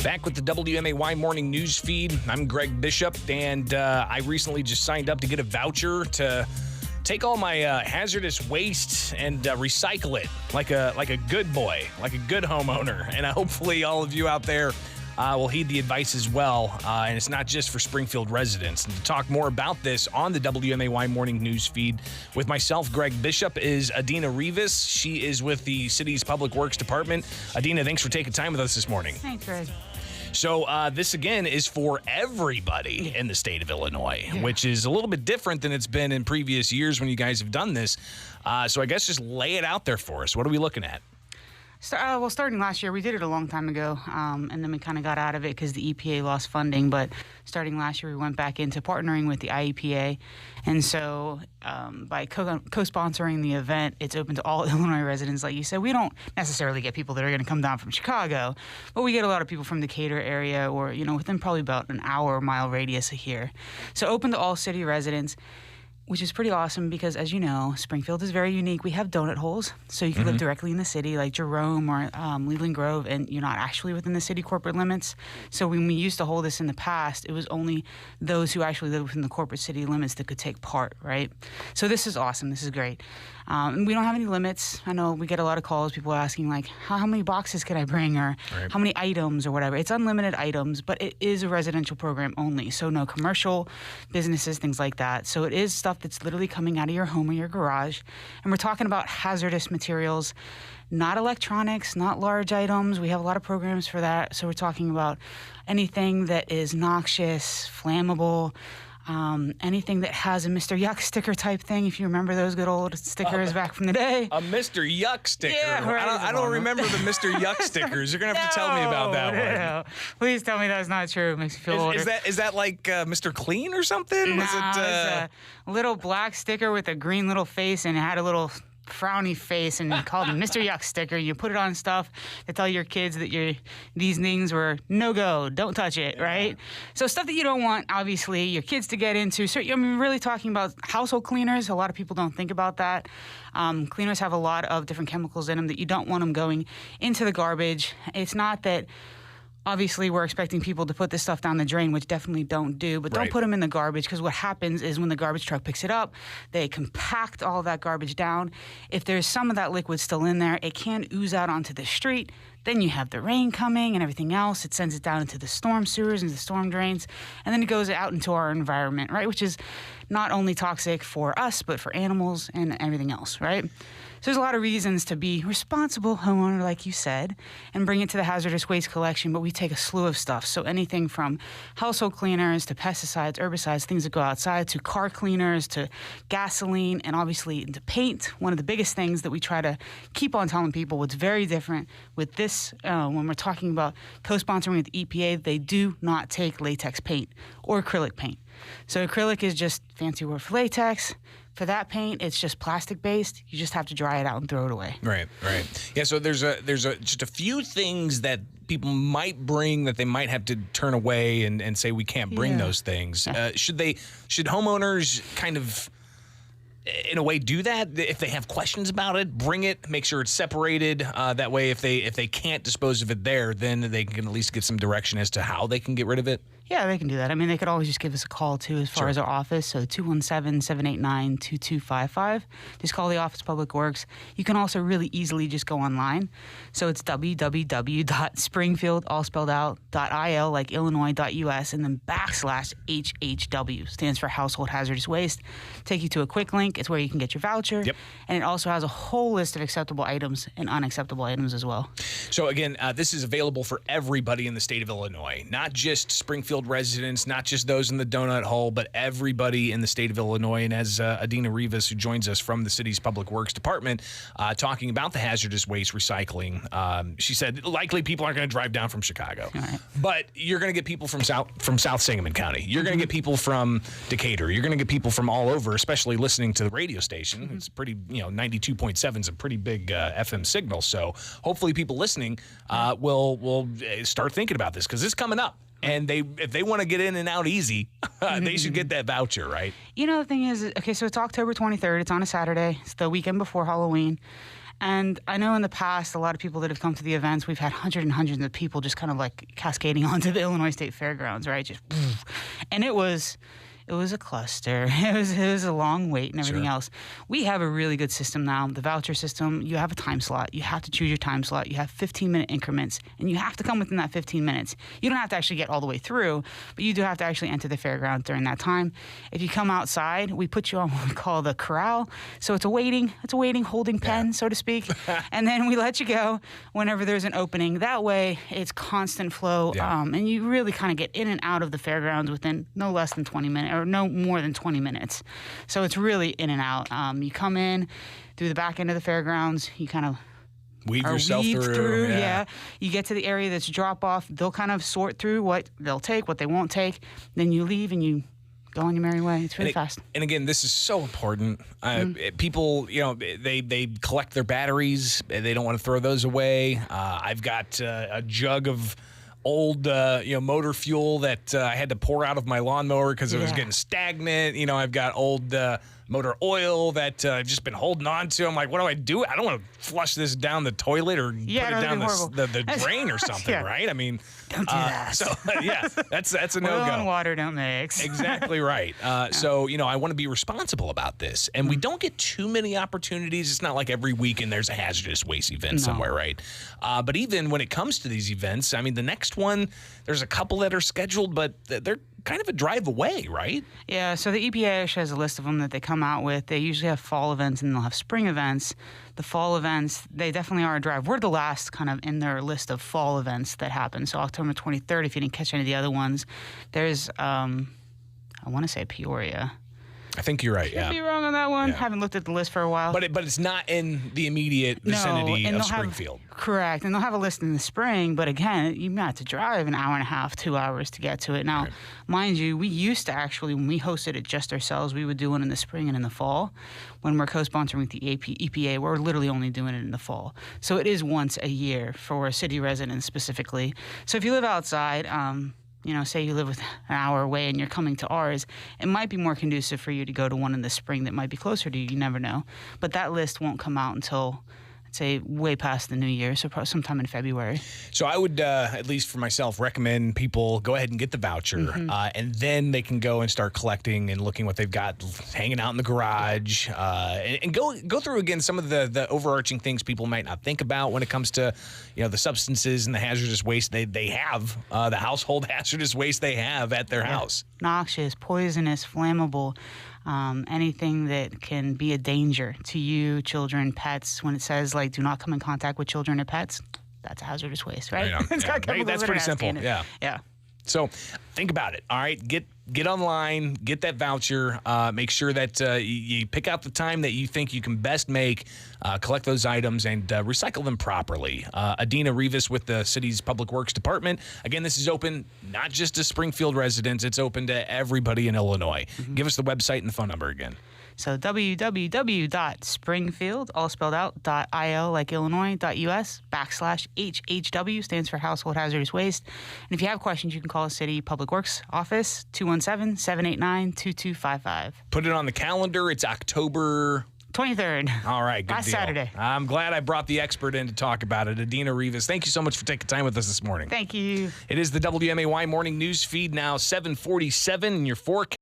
Back with the WMAY Morning Newsfeed. I'm Greg Bishop, and I recently just signed up to get a voucher to take all my hazardous waste and recycle it like a good boy, like a good homeowner. And hopefully all of you out there will heed the advice as well. And it's not just for Springfield residents. And to talk more about this on the WMAY Morning Newsfeed with myself, Greg Bishop, is Adena Rivas. She is with the city's Public Works Department. Adena, thanks for taking time with us this morning. Thanks, Greg. So this, again, is for everybody in the state of Illinois, which is a little bit different than it's been in previous years when you guys have done this. So I guess just lay it out there for us. What are we looking at? Well, starting last year, we did it a long time ago, and then we kind of got out of it because the EPA lost funding. But starting last year, we went back into partnering with the IEPA. And so by co-sponsoring the event, it's open to all Illinois residents. Like you said, we don't necessarily get people that are going to come down from Chicago, but we get a lot of people from the Decatur area or, within probably about an hour or mile radius of here. So open to all city residents, which is pretty awesome because, as you know, Springfield is very unique. We have donut holes, so you can live directly in the city, like Jerome or Leland Grove, and you're not actually within the city corporate limits. So when we used to hold this in the past, it was only those who actually live within the corporate city limits that could take part, right? So this is awesome. This is great. And we don't have any limits. I know we get a lot of calls, people asking, like, how many boxes can I bring or how many items or whatever. It's unlimited items, but it is a residential program only, so no commercial businesses, things like that. So it is stuff that's literally coming out of your home or your garage. And we're talking about hazardous materials, not electronics, not large items. We have a lot of programs for that. So we're talking about anything that is noxious, flammable, anything that has a Mr. Yuck sticker type thing, if you remember those good old stickers back from the day. A Mr. Yuck sticker? Yeah, right. I don't remember the Mr. Yuck stickers. You're going to have to tell me about that one. No. Please tell me that's not true. It makes me feel older. Is that like Mr. Clean or something? No, Was it, it's a little black sticker with a green little face, and it had a little frowny face, and called it Mr. Yuck sticker. You put it on stuff to tell your kids that these things were no-go, don't touch it, right? So stuff that you don't want, obviously, your kids to get into. So I'm really talking about household cleaners. A lot of people don't think about that. Cleaners have a lot of different chemicals in them that you don't want them going into the garbage. It's not that obviously we're expecting people to put this stuff down the drain, which definitely don't do, but don't put them in the garbage, because what happens is when the garbage truck picks it up, they compact all that garbage down. If there's some of that liquid still in there, it can ooze out onto the street. Then you have the rain coming and everything else. It sends it down into the storm sewers, into the storm drains, and then it goes out into our environment, right? Which is not only toxic for us, but for animals and everything else, right? So there's a lot of reasons to be responsible homeowner, like you said, and bring it to the hazardous waste collection, but we take a slew of stuff. So anything from household cleaners to pesticides, herbicides, things that go outside, to car cleaners, to gasoline, and obviously into paint. One of the biggest things that we try to keep on telling people what's very different with this, when we're talking about co-sponsoring with EPA, they do not take latex paint or acrylic paint. So acrylic is just fancy word for latex. For that paint, it's just plastic-based. You just have to dry it out and throw it away. Right. Yeah, so there's just a few things that people might bring that they might have to turn away and say we can't bring those things. Should homeowners kind of, in a way, do that? If they have questions about it, bring it, make sure it's separated. That way, if they can't dispose of it there, then they can at least get some direction as to how they can get rid of it. Yeah, they can do that. I mean, they could always just give us a call, too, as far as our office. So 217-789-2255. Just call the Office of Public Works. You can also really easily just go online. So it's www.springfield, all spelled out, .il, like Illinois.us, and then /HHW, stands for Household Hazardous Waste. Take you to a quick link. It's where you can get your voucher. Yep. And it also has a whole list of acceptable items and unacceptable items as well. So, again, this is available for everybody in the state of Illinois, not just Springfield residents, not just those in the donut hole, but everybody in the state of Illinois. And as Adena Rivas, who joins us from the city's Public Works Department, talking about the hazardous waste recycling, she said likely people aren't going to drive down from Chicago, but you're going to get people from South Sangamon County. You're going to get people from Decatur. You're going to get people from all over, especially listening to the radio station. It's pretty, 92.7 is a pretty big FM signal. So hopefully people listening will start thinking about this, because it's coming up. And if they want to get in and out easy, they should get that voucher, right? The thing is, okay, so it's October 23rd. It's on a Saturday. It's the weekend before Halloween. And I know in the past, a lot of people that have come to the events, we've had hundreds and hundreds of people just kind of like cascading onto the Illinois State Fairgrounds, right? Just, and it was a cluster. It was a long wait and everything else. We have a really good system now. The voucher system, you have a time slot. You have to choose your time slot. You have 15-minute increments, and you have to come within that 15 minutes. You don't have to actually get all the way through, but you do have to actually enter the fairground during that time. If you come outside, we put you on what we call the corral. So it's a waiting holding pen, so to speak. And then we let you go whenever there's an opening. That way, it's constant flow, and you really kind of get in and out of the fairgrounds within no less than 20 minutes. Or no more than 20 minutes. So it's really in and out. You come in through the back end of the fairgrounds, you kind of weave yourself through. Yeah. You get to the area that's drop off. They'll kind of sort through what they'll take, what they won't take. Then you leave and you go on your merry way. It's really fast. And again, this is so important. People, they collect their batteries. They don't want to throw those away. I've got a jug of old motor fuel that I had to pour out of my lawnmower because it was getting stagnant. I've got old motor oil that I've just been holding on to. I'm like, what do I do? I don't want to flush this down the toilet or put it down the drain or something, right? I mean, don't do that. So that's a no-go. Oil and water don't mix. Exactly right. So I want to be responsible about this, and we don't get too many opportunities. It's not like every weekend there's a hazardous waste event somewhere, right? But even when it comes to these events, I mean, the next one, there's a couple that are scheduled, but they're kind of a drive away, right? Yeah, so the EPA actually has a list of them that they come out with. They usually have fall events and they'll have spring events. The fall events, they definitely are a drive. We're the last kind of in their list of fall events that happen. So October 23rd, if you didn't catch any of the other ones, there's, I want to say Peoria. I think you're right. Could be wrong on that one. Haven't looked at the list for a while. But it's not in the immediate vicinity of Springfield. Correct. And they'll have a list in the spring, but again, you might have to drive an hour and a half, 2 hours to get to it. Now, mind you, we used to actually, when we hosted it just ourselves, we would do one in the spring and in the fall. When we're co-sponsoring with the EPA, we're literally only doing it in the fall. So it is once a year for city residents specifically. So if you live outside, say you live an hour away and you're coming to ours, it might be more conducive for you to go to one in the spring that might be closer to you. You never know. But that list won't come out until, I'd say, way past the new year, so probably sometime in February. So I would, at least for myself, recommend people go ahead and get the voucher, and then they can go and start collecting and looking what they've got hanging out in the garage, and go through again some of the overarching things people might not think about when it comes to the substances and the hazardous waste they have, the household hazardous waste they have at their house. Noxious, poisonous, flammable. Anything that can be a danger to you, children, pets. When it says, do not come in contact with children or pets, that's a hazardous waste, right? It's got chemicals that's pretty simple. Yeah. So think about it. All right, get online, get that voucher. Make sure that you pick out the time that you think you can best make, collect those items, and recycle them properly. Adena Rivas with the city's Public Works Department. Again, this is open not just to Springfield residents. It's open to everybody in Illinois. Give us the website and the phone number again. So www.springfield, all spelled out, .il like Illinois.us /HHW stands for Household Hazardous Waste. And if you have questions, you can call the City Public Works office, 217-789-2255. Put it on the calendar. It's October 23rd. All right, good Last deal. Saturday. I'm glad I brought the expert in to talk about it. Adena Rivas, thank you so much for taking time with us this morning. Thank you. It is the WMAY Morning News Feed now, 7:47 in your forecast.